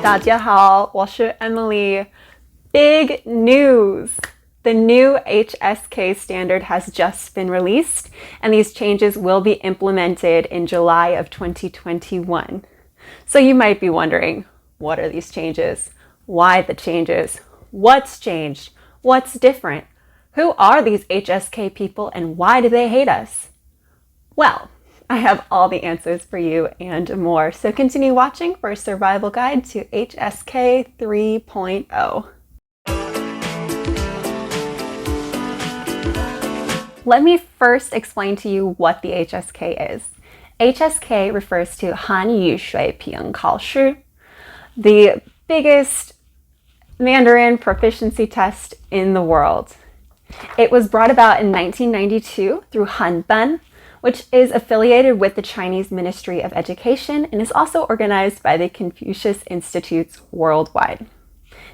大家好，我是 Emily. Big news! The new HSK standard has just been released, and these changes will be implemented in July of 2021. So you might be wondering, what are these changes? Why the changes? What's changed? What's different? Who are these HSK people and why do they hate us? Well, I have all the answers for you and more, so continue watching for a survival guide to HSK 3.0. Let me first explain to you what the HSK is. HSK refers to 汉语水平考试, the biggest Mandarin proficiency test in the world. It was brought about in 1992 through Hanban, which is affiliated with the Chinese Ministry of Education and is also organized by the Confucius Institutes worldwide.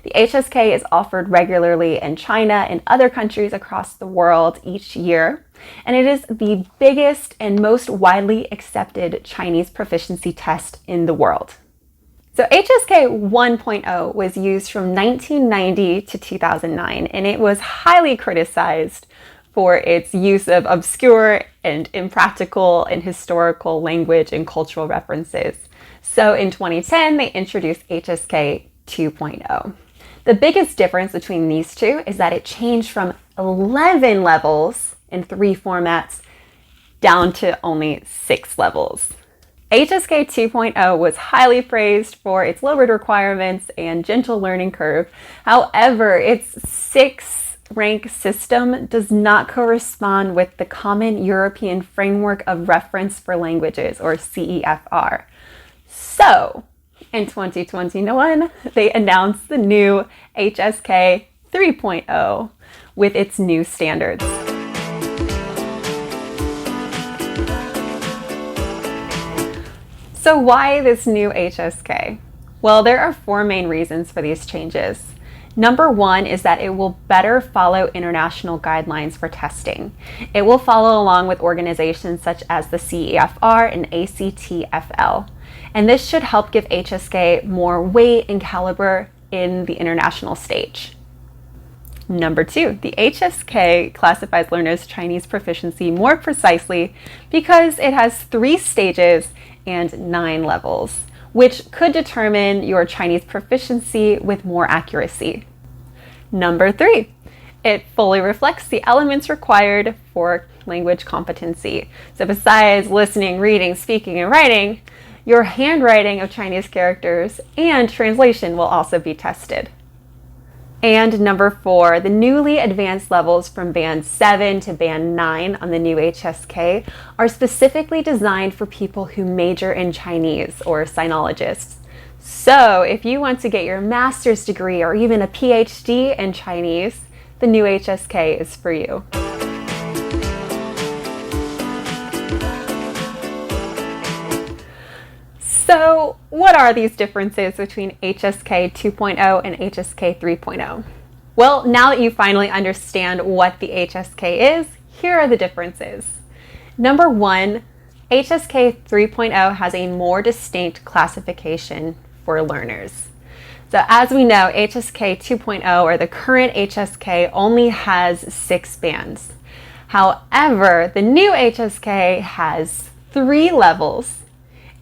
The HSK is offered regularly in China and other countries across the world each year, and it is the biggest and most widely accepted Chinese proficiency test in the world. So HSK 1.0 was used from 1990 to 2009, and it was highly criticized for its use of obscure and impractical and historical language and cultural references. So in 2010, they introduced HSK 2.0. The biggest difference between these two is that it changed from 11 levels in 3 formats down to only 6 levels. HSK 2.0 was highly praised for its lowered requirements and gentle learning curve. However, its 6-rank system does not correspond with the Common European Framework of Reference for Languages, or CEFR. So, in 2021, they announced the new HSK 3.0 with its new standards. So why this new HSK? Well, there are 4 main reasons for these changes. Number 1 is that it will better follow international guidelines for testing. It will follow along with organizations such as the CEFR and ACTFL. And this should help give HSK more weight and caliber in the international stage. Number 2, the HSK classifies learners' Chinese proficiency more precisely because it has 3 stages and 9 levels, which could determine your Chinese proficiency with more accuracy. Number 3, it fully reflects the elements required for language competency. So besides listening, reading, speaking, and writing, your handwriting of Chinese characters and translation will also be tested. And number 4, the newly advanced levels from Band 7 to Band 9 on the new HSK are specifically designed for people who major in Chinese or sinologists. So if you want to get your master's degree or even a PhD in Chinese, the new HSK is for you. So what are these differences between HSK 2.0 and HSK 3.0? Well, now that you finally understand what the HSK is, here are the differences. Number 1, HSK 3.0 has a more distinct classification for learners. So as we know, HSK 2.0, or the current HSK, only has 6 bands. However, the new HSK has 3 levels.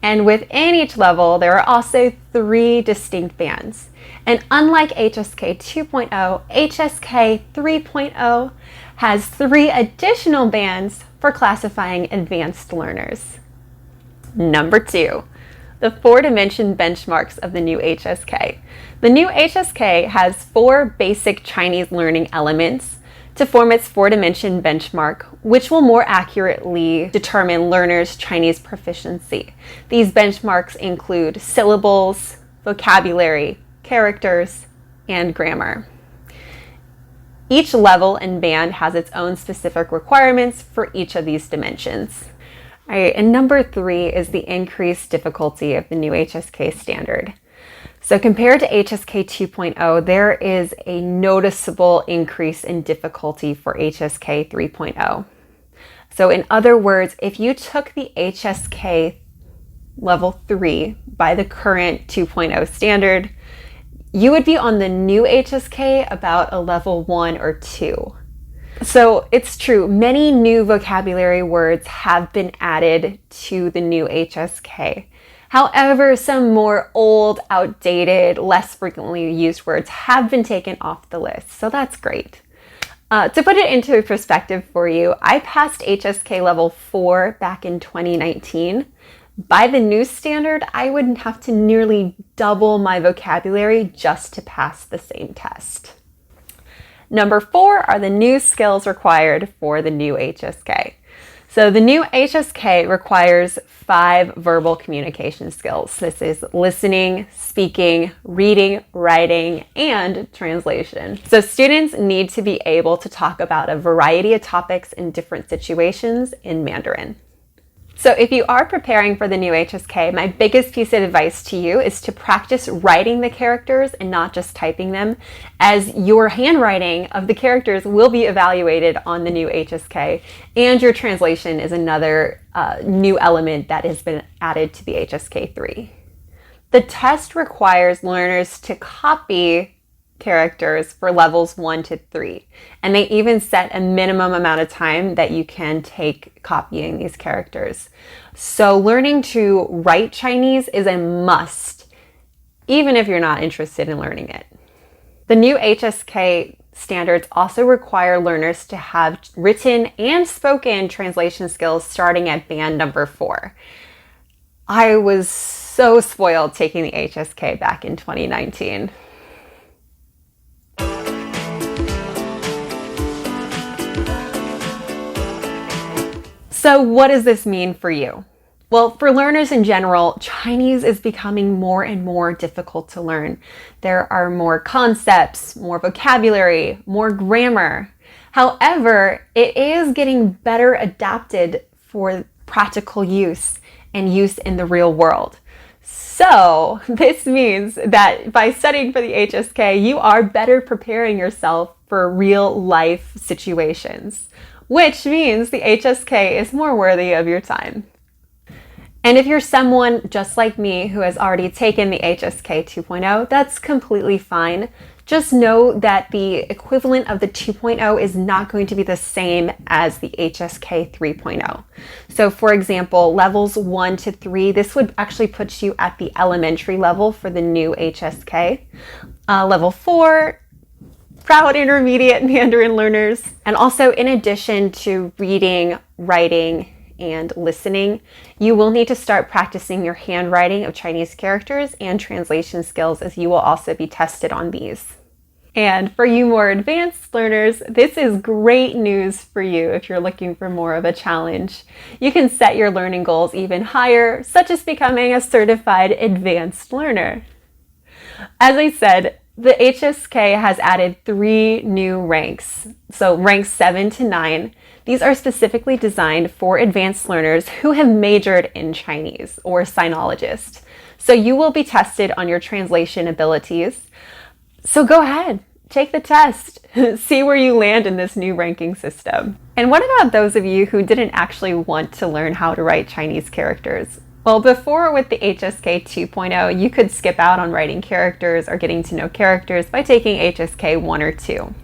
And within each level, there are also 3 distinct bands. And unlike HSK 2.0, HSK 3.0 has 3 additional bands for classifying advanced learners. Number 2, the 4-dimension benchmarks of the new HSK. The new HSK has 4 basic Chinese learning elements to form its 4-dimension benchmark, which will more accurately determine learners' Chinese proficiency. These benchmarks include syllables, vocabulary, characters, and grammar. Each level and band has its own specific requirements for each of these dimensions. All right, and number 3 is the increased difficulty of the new HSK standard. So compared to HSK 2.0, there is a noticeable increase in difficulty for HSK 3.0. So in other words, if you took the HSK level 3 by the current 2.0 standard, you would be on the new HSK about a level 1 or 2. So it's true, many new vocabulary words have been added to the new HSK. However, some more old, outdated, less frequently used words have been taken off the list, so that's great. To put it into perspective for you, I passed HSK level 4 back in 2019. By the new standard, I would have to nearly double my vocabulary just to pass the same test. Number 4 are the new skills required for the new HSK. So the new HSK requires 5 verbal communication skills. This is listening, speaking, reading, writing, and translation. So students need to be able to talk about a variety of topics in different situations in Mandarin. So if you are preparing for the new HSK, my biggest piece of advice to you is to practice writing the characters and not just typing them, as your handwriting of the characters will be evaluated on the new HSK, and your translation is another new element that has been added to the HSK 3. The test requires learners to copy characters for levels 1 to 3. And they even set a minimum amount of time that you can take copying these characters. So learning to write Chinese is a must, even if you're not interested in learning it. The new HSK standards also require learners to have written and spoken translation skills starting at band number 4. I was so spoiled taking the HSK back in 2019. So what does this mean for you? Well, for learners in general, Chinese is becoming more and more difficult to learn. There are more concepts, more vocabulary, more grammar. However, it is getting better adapted for practical use and use in the real world. So this means that by studying for the HSK, you are better preparing yourself for real life situations, which means the HSK is more worthy of your time. And if you're someone just like me who has already taken the HSK 2.0, that's completely fine. Just know that the equivalent of the 2.0 is not going to be the same as the HSK 3.0. So for example, levels 1 to 3, this would actually put you at the elementary level for the new HSK. Level 4, proud intermediate Mandarin learners. And also in addition to reading, writing, and listening, you will need to start practicing your handwriting of Chinese characters and translation skills, as you will also be tested on these. And for you more advanced learners, this is great news for you if you're looking for more of a challenge. You can set your learning goals even higher, such as becoming a certified advanced learner. As I said, the HSK has added 3 new ranks, so ranks 7 to 9. These are specifically designed for advanced learners who have majored in Chinese or sinologists. So you will be tested on your translation abilities. So go ahead, take the test, see where you land in this new ranking system. And what about those of you who didn't actually want to learn how to write Chinese characters? Well, before with the HSK 2.0, you could skip out on writing characters or getting to know characters by taking HSK 1 or 2.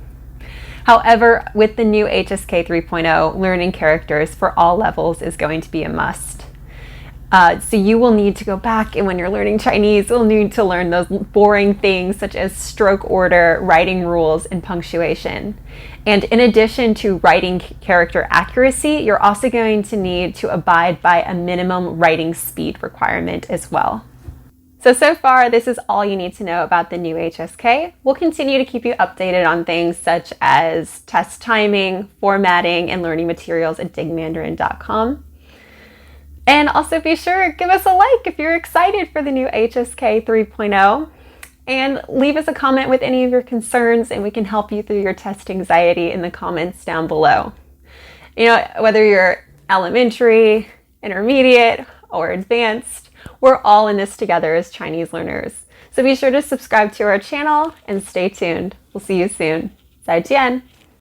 However, with the new HSK 3.0, learning characters for all levels is going to be a must. So you will need to go back, and when you're learning Chinese, you'll need to learn those boring things such as stroke order, writing rules, and punctuation. And in addition to writing character accuracy, you're also going to need to abide by a minimum writing speed requirement as well. So far, this is all you need to know about the new HSK. We'll continue to keep you updated on things such as test timing, formatting, and learning materials at digmandarin.com. And also be sure, give us a like if you're excited for the new HSK 3.0. And leave us a comment with any of your concerns, and we can help you through your test anxiety in the comments down below. You know, whether you're elementary, intermediate, or advanced, we're all in this together as Chinese learners. So be sure to subscribe to our channel and stay tuned. We'll see you soon. 再见.